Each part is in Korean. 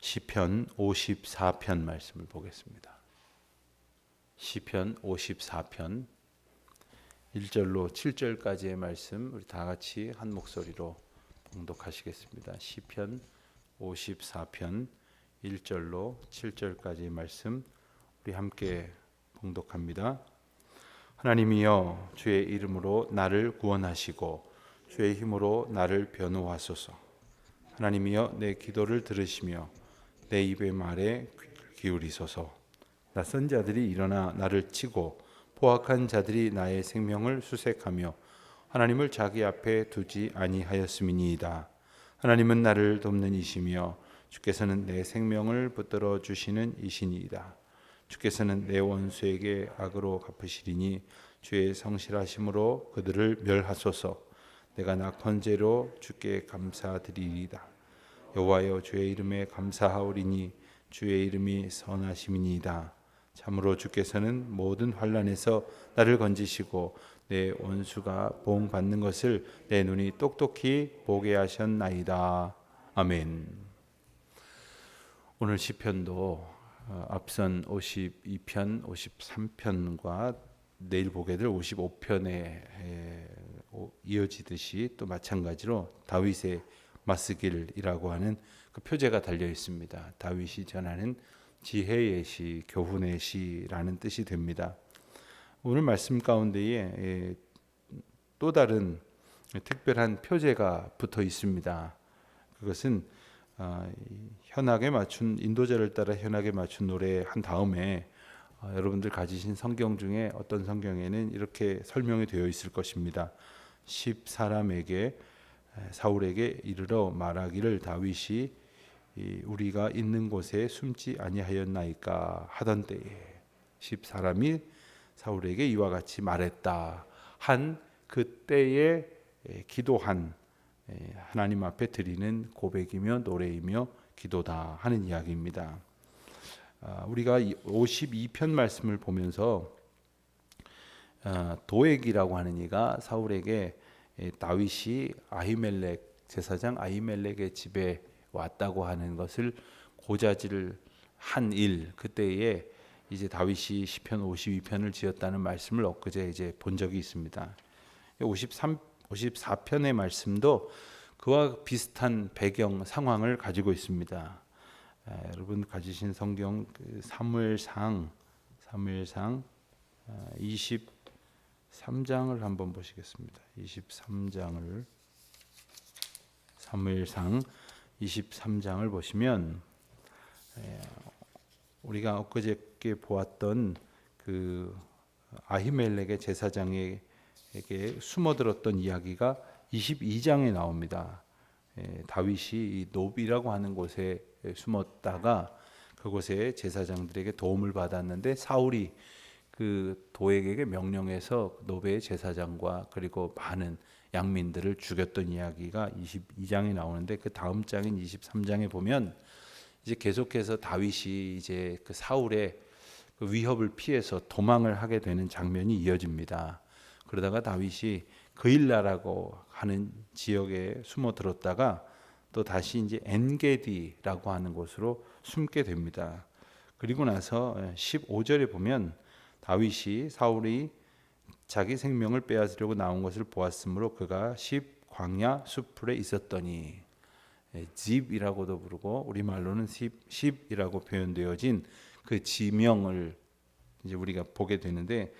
시편 54편 말씀을 보겠습니다. 시편 54편 1절로 7절까지의 말씀 우리 다 같이 한 목소리로 봉독하시겠습니다. 시편 54편 1절로 7절까지의 말씀 우리 함께 봉독합니다. 하나님이여, 주의 이름으로 나를 구원하시고 주의 힘으로 나를 변호하소서. 하나님이여, 내 기도를 들으시며 내 입의 말에 기울이소서. 낯선 자들이 일어나 나를 치고 포악한 자들이 나의 생명을 수색하며 하나님을 자기 앞에 두지 아니하였음이니이다. 하나님은 나를 돕는 이시며 주께서는 내 생명을 붙들어 주시는 이시니이다. 주께서는 내 원수에게 악으로 갚으시리니 주의 성실하심으로 그들을 멸하소서. 내가 낙헌제로 주께 감사드리리이다. 여호와여, 주의 이름에 감사하오리니 주의 이름이 선하심이니이다. 참으로 주께서는 모든 환난에서 나를 건지시고 내 원수가 보응받는 것을 내 눈이 똑똑히 보게 하셨나이다. 아멘. 오늘 시편도 앞선 52편, 53편과 내일 보게 될 55편에 이어지듯이 또 마찬가지로 다윗의 맞쓰길이라고 하는 그 표제가 달려 있습니다. 다윗이 전하는 지혜의 시, 교훈의 시라는 뜻이 됩니다. 오늘 말씀 가운데에 또 다른 특별한 표제가 붙어 있습니다. 그것은 현악에 맞춘, 인도자를 따라 현악에 맞춘 노래 한 다음에 여러분들 가지신 성경 중에 어떤 성경에는 이렇게 설명이 되어 있을 것입니다. 10사람에게 사울에게 이르러 말하기를 다윗이 우리가 있는 곳에 숨지 아니하였나이까 하던 때에 10사람이 사울에게 이와 같이 말했다 한 그때에 기도한 하나님 앞에 드리는 고백이며 노래이며 기도다 하는 이야기입니다. 우리가 52편 말씀을 보면서 도액이라고 하는 이가 사울에게 다윗이 아히멜렉 제사장 아히멜렉의 집에 왔다고 하는 것을 고자질을 한 일, 그때에 이제 다윗이 시편 52편을 지었다는 말씀을 엊그제 이제 본 적이 있습니다. 54편의 말씀도 그와 비슷한 배경 상황을 가지고 있습니다. 여러분 가지신 성경 사무엘상 23장을 한번 보시겠습니다. 23장을 사무엘상 23장을 보시면 우리가 엊그저께 보았던 그 아히멜렉의 제사장에게 숨어들었던 이야기가 22장에 나옵니다. 다윗이 노비라고 하는 곳에 숨었다가 그곳에 제사장들에게 도움을 받았는데 사울이 그 도액에게 명령해서 노베의 제사장과 그리고 많은 양민들을 죽였던 이야기가 22장에 나오는데 그 다음 장인 23장에 보면 이제 계속해서 다윗이 이제 그 사울의 그 위협을 피해서 도망을 하게 되는 장면이 이어집니다. 그러다가 다윗이 그일라라고 하는 지역에 숨어들었다가 또 다시 이제 엔게디라고 하는 곳으로 숨게 됩니다. 그리고 나서 15절에 보면 다윗이 사울이 자기 생명을 빼앗으려고 나온 것을 보았으므로 그가 광야 수풀에 있었더니, 집이라고도 부르고 우리말로는 십이라고 표현되어진 그 지명을 이제 우리가 보게 되는데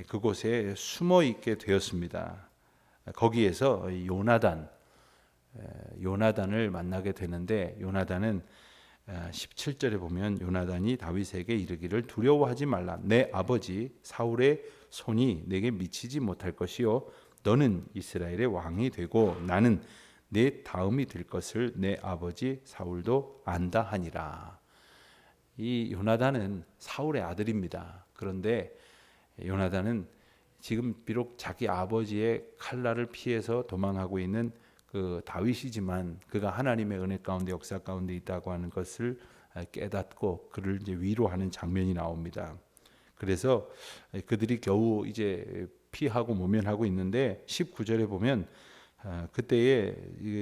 그곳에 숨어 있게 되었습니다. 거기에서 요나단을 만나게 되는데, 요나단은 17절에 보면 요나단이 다윗에게 이르기를 두려워하지 말라. 내 아버지 사울의 손이 내게 미치지 못할 것이요 너는 이스라엘의 왕이 되고 나는 내 다음이 될 것을 내 아버지 사울도 안다 하니라. 이 요나단은 사울의 아들입니다. 그런데 요나단은 지금 비록 자기 아버지의 칼날을 피해서 도망하고 있는 그 다윗이지만 그가 하나님의 은혜 가운데 역사 가운데 있다고 하는 것을 깨닫고 그를 이제 위로하는 장면이 나옵니다. 그래서 그들이 겨우 이제 피하고 모면하고 있는데 19절에 보면 그때에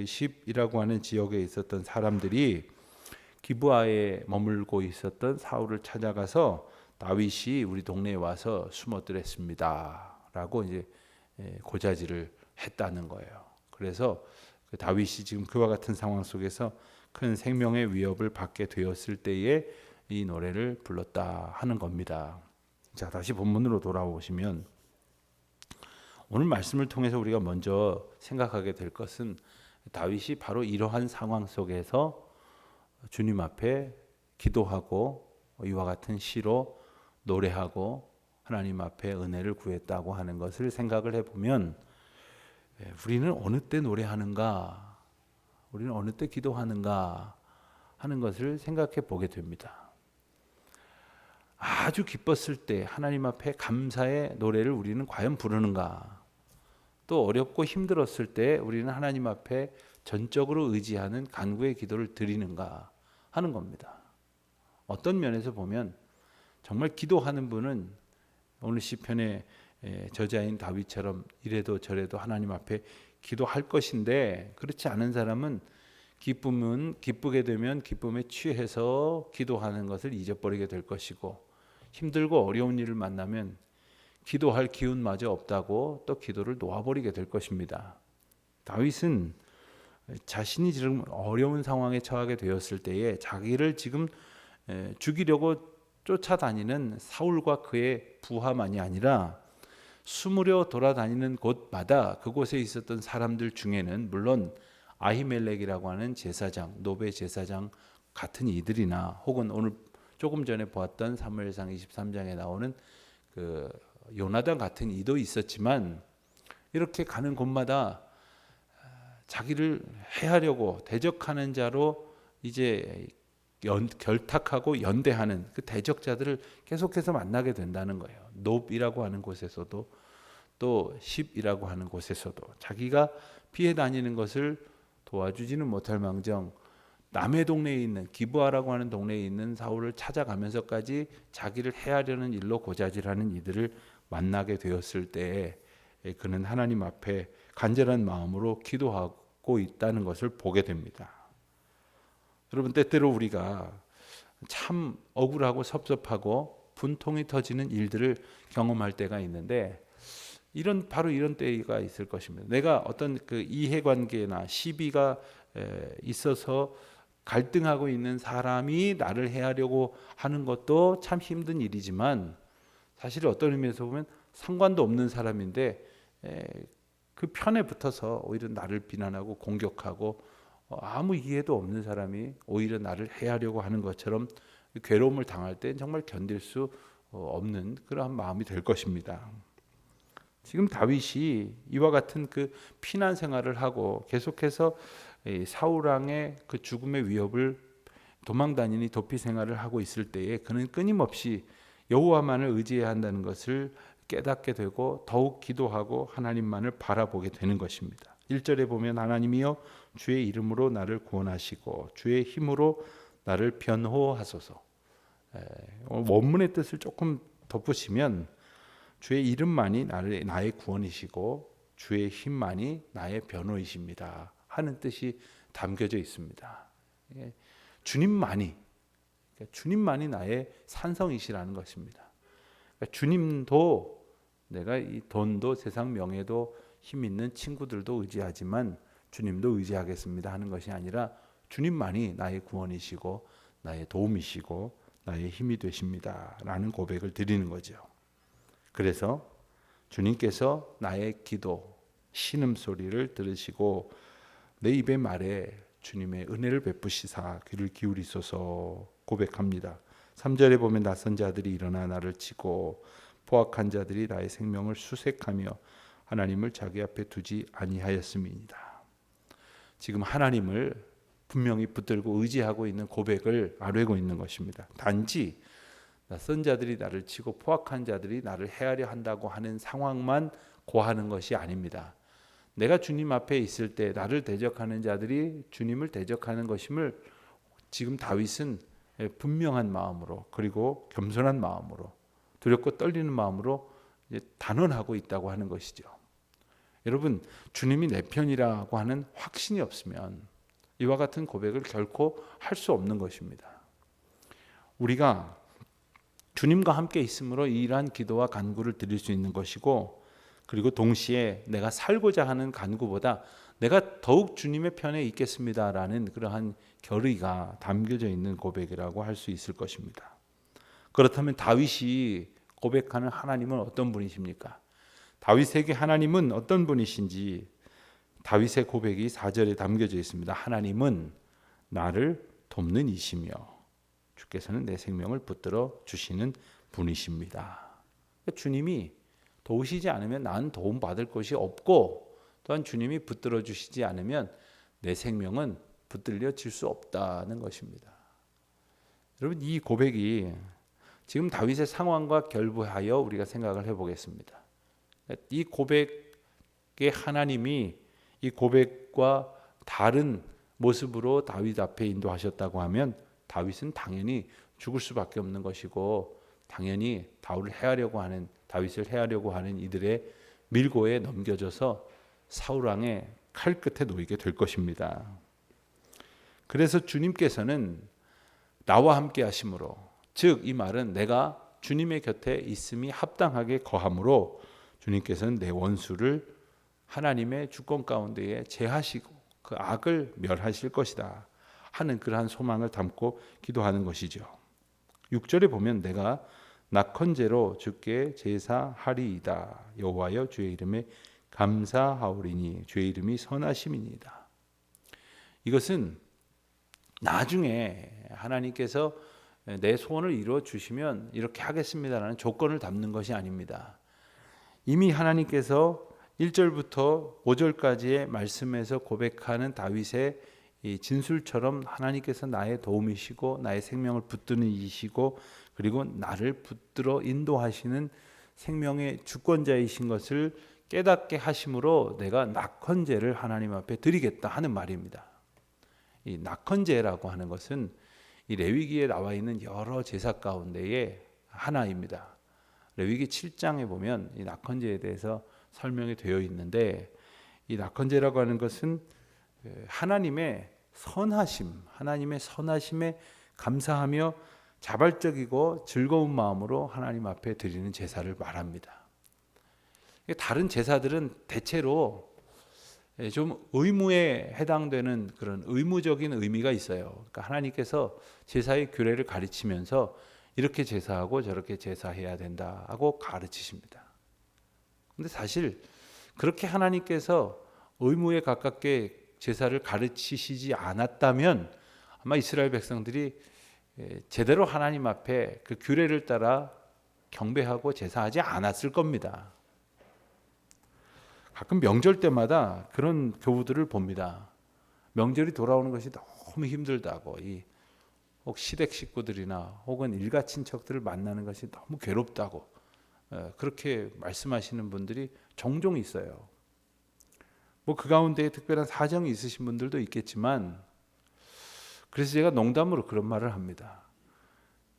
십이라고 하는 지역에 있었던 사람들이 기브아에 머물고 있었던 사울을 찾아가서 다윗이 우리 동네에 와서 숨어들었습니다라고 이제 고자질을 했다는 거예요. 그래서 그 다윗이 지금 그와 같은 상황 속에서 큰 생명의 위협을 받게 되었을 때에 이 노래를 불렀다 하는 겁니다. 자, 다시 본문으로 돌아오시면 오늘 말씀을 통해서 우리가 먼저 생각하게 될 것은 다윗이 바로 이러한 상황 속에서 주님 앞에 기도하고 이와 같은 시로 노래하고 하나님 앞에 은혜를 구했다고 하는 것을 생각을 해보면 우리는 어느 때 노래하는가, 우리는 어느 때 기도하는가 하는 것을 생각해 보게 됩니다. 아주 기뻤을 때 하나님 앞에 감사의 노래를 우리는 과연 부르는가? 또 어렵고 힘들었을 때 우리는 하나님 앞에 전적으로 의지하는 간구의 기도를 드리는가 하는 겁니다. 어떤 면에서 보면 정말 기도하는 분은 오늘 시편의 저자인 다윗처럼 이래도 저래도 하나님 앞에 기도할 것인데, 그렇지 않은 사람은 기쁘게 되면 기쁨에 취해서 기도하는 것을 잊어버리게 될 것이고, 힘들고 어려운 일을 만나면 기도할 기운마저 없다고 또 기도를 놓아버리게 될 것입니다. 다윗은 자신이 지금 어려운 상황에 처하게 되었을 때에 자기를 지금 죽이려고 쫓아다니는 사울과 그의 부하만이 아니라 숨으려 돌아다니는 곳마다 그곳에 있었던 사람들 중에는 물론 아히멜렉이라고 하는 제사장, 노베 제사장 같은 이들이나 혹은 오늘 조금 전에 보았던 사무엘상 23장에 나오는 그 요나단 같은 이도 있었지만, 이렇게 가는 곳마다 자기를 해하려고 대적하는 자로 이제 결탁하고 연대하는 그 대적자들을 계속해서 만나게 된다는 거예요. 놉이라고 하는 곳에서도 또 십이라고 하는 곳에서도 자기가 피해 다니는 것을 도와주지는 못할 망정 남의 동네에 있는 기브아라고 하는 동네에 있는 사울을 찾아가면서까지 자기를 해하려는 일로 고자질하는 이들을 만나게 되었을 때에 그는 하나님 앞에 간절한 마음으로 기도하고 있다는 것을 보게 됩니다. 여러분, 때때로 우리가 참 억울하고 섭섭하고 분통이 터지는 일들을 경험할 때가 있는데, 바로 이런 때가 있을 것입니다. 내가 어떤 그 이해관계나 시비가 있어서 갈등하고 있는 사람이 나를 해하려고 하는 것도 참 힘든 일이지만, 사실 어떤 의미에서 보면 상관도 없는 사람인데 그 편에 붙어서 오히려 나를 비난하고 공격하고 아무 이해도 없는 사람이 오히려 나를 해하려고 하는 것처럼 괴로움을 당할 때 정말 견딜 수 없는 그러한 마음이 될 것입니다. 지금 다윗이 이와 같은 그 피난 생활을 하고 계속해서 사울 왕의 그 죽음의 위협을 도망다니니 도피 생활을 하고 있을 때에 그는 끊임없이 여호와만을 의지해야 한다는 것을 깨닫게 되고 더욱 기도하고 하나님만을 바라보게 되는 것입니다. 1절에 보면 하나님이여 주의 이름으로 나를 구원하시고 주의 힘으로 나를 변호하소서. 원문의 뜻을 조금 덧붙이면 주의 이름만이 나의 구원이시고 주의 힘만이 나의 변호이십니다 하는 뜻이 담겨져 있습니다. 주님만이 나의 산성이시라는 것입니다. 주님도, 내가 이 돈도 세상 명예도 힘 있는 친구들도 의지하지만 주님도 의지하겠습니다 하는 것이 아니라 주님만이 나의 구원이시고 나의 도움이시고 나의 힘이 되십니다 라는 고백을 드리는 거죠. 그래서 주님께서 나의 기도, 신음소리를 들으시고 내 입의 말에 주님의 은혜를 베푸시사 귀를 기울이소서 고백합니다. 3절에 보면 낯선 자들이 일어나 나를 치고 포악한 자들이 나의 생명을 수색하며 하나님을 자기 앞에 두지 아니하였음이니이다. 지금 하나님을 분명히 붙들고 의지하고 있는 고백을 아뢰고 있는 것입니다. 단지 낯선 자들이 나를 치고 포악한 자들이 나를 해하려 한다고 하는 상황만 고하는 것이 아닙니다. 내가 주님 앞에 있을 때 나를 대적하는 자들이 주님을 대적하는 것임을 지금 다윗은 분명한 마음으로, 그리고 겸손한 마음으로, 두렵고 떨리는 마음으로 단언하고 있다고 하는 것이죠. 여러분, 주님이 내 편이라고 하는 확신이 없으면, 이와 같은 고백을 결코 할 수 없는 것입니다. 우리가 주님과 함께 있음으로 이러한 기도와 간구를 드릴 수 있는 것이고, 그리고 동시에 내가 살고자 하는 간구보다 내가 더욱 주님의 편에 있겠습니다라는 그러한 결의가 담겨져 있는 고백이라고 할 수 있을 것입니다. 그렇다면 다윗이 고백하는 하나님은 어떤 분이십니까? 다윗에게 하나님은 어떤 분이신지 다윗의 고백이 4절에 담겨져 있습니다. 하나님은 나를 돕는 이시며 주께서는 내 생명을 붙들어 주시는 분이십니다. 주님이 도우시지 않으면 난 도움받을 것이 없고, 또한 주님이 붙들어 주시지 않으면 내 생명은 붙들려질 수 없다는 것입니다. 여러분, 이 고백이 지금 다윗의 상황과 결부하여 우리가 생각을 해보겠습니다. 이 고백의 하나님이 이 고백과 다른 모습으로 다윗 앞에 인도하셨다고 하면 다윗은 당연히 죽을 수밖에 없는 것이고, 당연히 다윗을 해하려고 하는 이들의 밀고에 넘겨져서 사울 왕의 칼 끝에 놓이게 될 것입니다. 그래서 주님께서는 나와 함께 하심으로, 즉 이 말은 내가 주님의 곁에 있음이 합당하게 거함으로 주님께서는 내 원수를 하나님의 주권 가운데에 제하시고 그 악을 멸하실 것이다 하는 그러한 소망을 담고 기도하는 것이죠. 6절에 보면 내가 낙헌제로 주께 제사하리이다. 여호와여 주의 이름에 감사하오리니 주의 이름이 선하심이니이다. 이것은 나중에 하나님께서 내 소원을 이루어 주시면 이렇게 하겠습니다라는 조건을 담는 것이 아닙니다. 이미 하나님께서 1절부터 5절까지의 말씀에서 고백하는 다윗의 이 진술처럼 하나님께서 나의 도움이시고 나의 생명을 붙드는 이시고 그리고 나를 붙들어 인도하시는 생명의 주권자이신 것을 깨닫게 하심으로 내가 낙헌제를 하나님 앞에 드리겠다 하는 말입니다. 이 낙헌제라고 하는 것은 이 레위기에 나와 있는 여러 제사 가운데의 하나입니다. 레위기 7장에 보면 이 낙헌제에 대해서 설명이 되어 있는데, 이 낙헌제라고 하는 것은 하나님의 선하심에 감사하며 자발적이고 즐거운 마음으로 하나님 앞에 드리는 제사를 말합니다. 다른 제사들은 대체로 좀 의무에 해당되는 그런 의무적인 의미가 있어요. 그러니까 하나님께서 제사의 규례를 가르치면서 이렇게 제사하고 저렇게 제사해야 된다 하고 가르치십니다. 근데 사실 그렇게 하나님께서 의무에 가깝게 제사를 가르치시지 않았다면 아마 이스라엘 백성들이 제대로 하나님 앞에 그 규례를 따라 경배하고 제사하지 않았을 겁니다. 가끔 명절 때마다 그런 교우들을 봅니다. 명절이 돌아오는 것이 너무 힘들다고, 혹 시댁 식구들이나 혹은 일가 친척들을 만나는 것이 너무 괴롭다고 그렇게 말씀하시는 분들이 종종 있어요. 뭐 그 가운데 특별한 사정이 있으신 분들도 있겠지만, 그래서 제가 농담으로 그런 말을 합니다.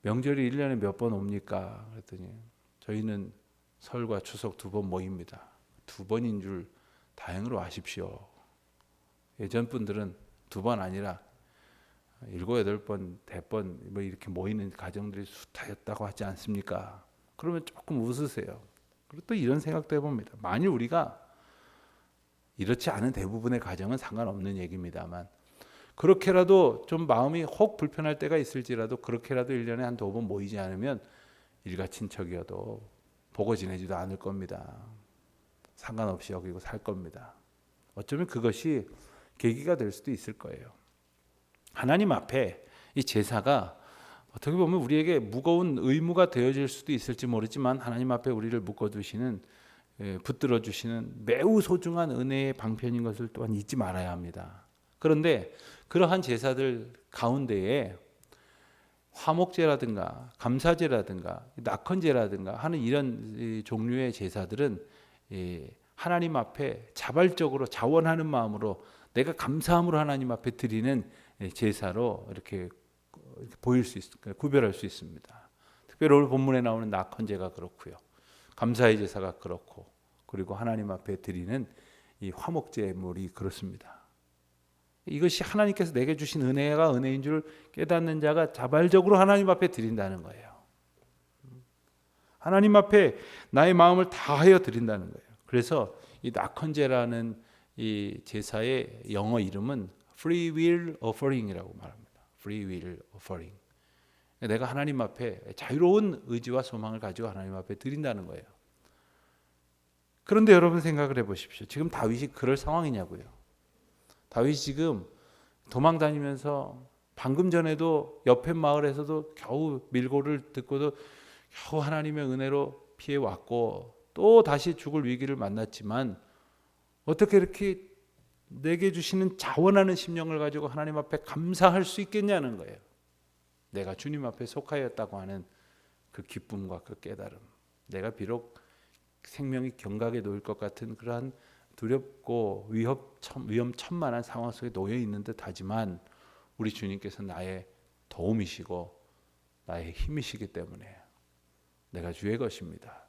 명절이 1년에 몇 번 옵니까? 그랬더니 저희는 설과 추석 2번 모입니다. 2번인 줄 다행으로 아십시오. 예전 분들은 2번 아니라 7, 8번, 대번 뭐 이렇게 모이는 가정들이 숱하였다고 하지 않습니까? 그러면 조금 웃으세요. 그리고 또 이런 생각도 해봅니다. 만일 우리가 이렇지 않은 대부분의 가정은 상관없는 얘기입니다만, 그렇게라도 좀 마음이 혹 불편할 때가 있을지라도 그렇게라도 1년에 한 2번 모이지 않으면 일가 친척이어도 보고 지내지도 않을 겁니다. 상관없이 여기고 살 겁니다. 어쩌면 그것이 계기가 될 수도 있을 거예요. 하나님 앞에 이 제사가 어떻게 보면 우리에게 무거운 의무가 되어질 수도 있을지 모르지만, 하나님 앞에 우리를 묶어두시는, 붙들어 주시는 매우 소중한 은혜의 방편인 것을 또한 잊지 말아야 합니다. 그런데 그러한 제사들 가운데에 화목제라든가 감사제라든가 낙헌제라든가 하는 이런 종류의 제사들은 하나님 앞에 자발적으로 자원하는 마음으로 내가 감사함으로 하나님 앞에 드리는 제사로 이렇게 보일 수 구별할 수 있습니다. 특별히 오늘 본문에 나오는 낙헌제가 그렇고요, 감사의 제사가 그렇고, 그리고 하나님 앞에 드리는 이 화목제물이 그렇습니다. 이것이 하나님께서 내게 주신 은혜가 은혜인 줄 깨닫는 자가 자발적으로 하나님 앞에 드린다는 거예요. 하나님 앞에 나의 마음을 다하여 드린다는 거예요. 그래서 이 낙헌제라는 이 제사의 영어 이름은 Free Will Offering이라고 말합니다. Free Will Offering. 내가 하나님 앞에 자유로운 의지와 소망을 가지고 하나님 앞에 드린다는 거예요. 그런데 여러분 생각을 해보십시오. 지금 다윗이 그럴 상황이냐고요. 다윗이 지금 도망 다니면서 방금 전에도 옆에 마을에서도 겨우 밀고를 듣고도 겨우 하나님의 은혜로 피해 왔고 또 다시 죽을 위기를 만났지만 어떻게 이렇게 내게 주시는 자원하는 심령을 가지고 하나님 앞에 감사할 수 있겠냐는 거예요. 내가 주님 앞에 속하였다고 하는 그 기쁨과 그 깨달음. 내가 비록 생명이 경각에 놓일 것 같은 그러한 두렵고 위험천만한 상황 속에 놓여 있는 듯하지만 우리 주님께서 나의 도움이시고 나의 힘이시기 때문에 내가 주의 것입니다.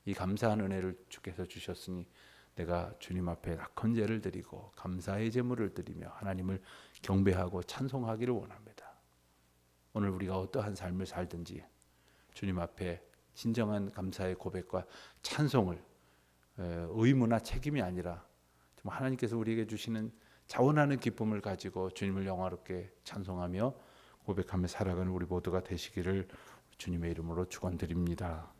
이 감사한 은혜를 주께서 주셨으니 내가 주님 앞에 낙헌제를 드리고 감사의 제물을 드리며 하나님을 경배하고 찬송하기를 원합니다. 오늘 우리가 어떠한 삶을 살든지 주님 앞에 진정한 감사의 고백과 찬송을 의무나 책임이 아니라 정말 하나님께서 우리에게 주시는 자원하는 기쁨을 가지고 주님을 영화롭게 찬송하며 고백하며 살아가는 우리 모두가 되시기를 주님의 이름으로 축원드립니다.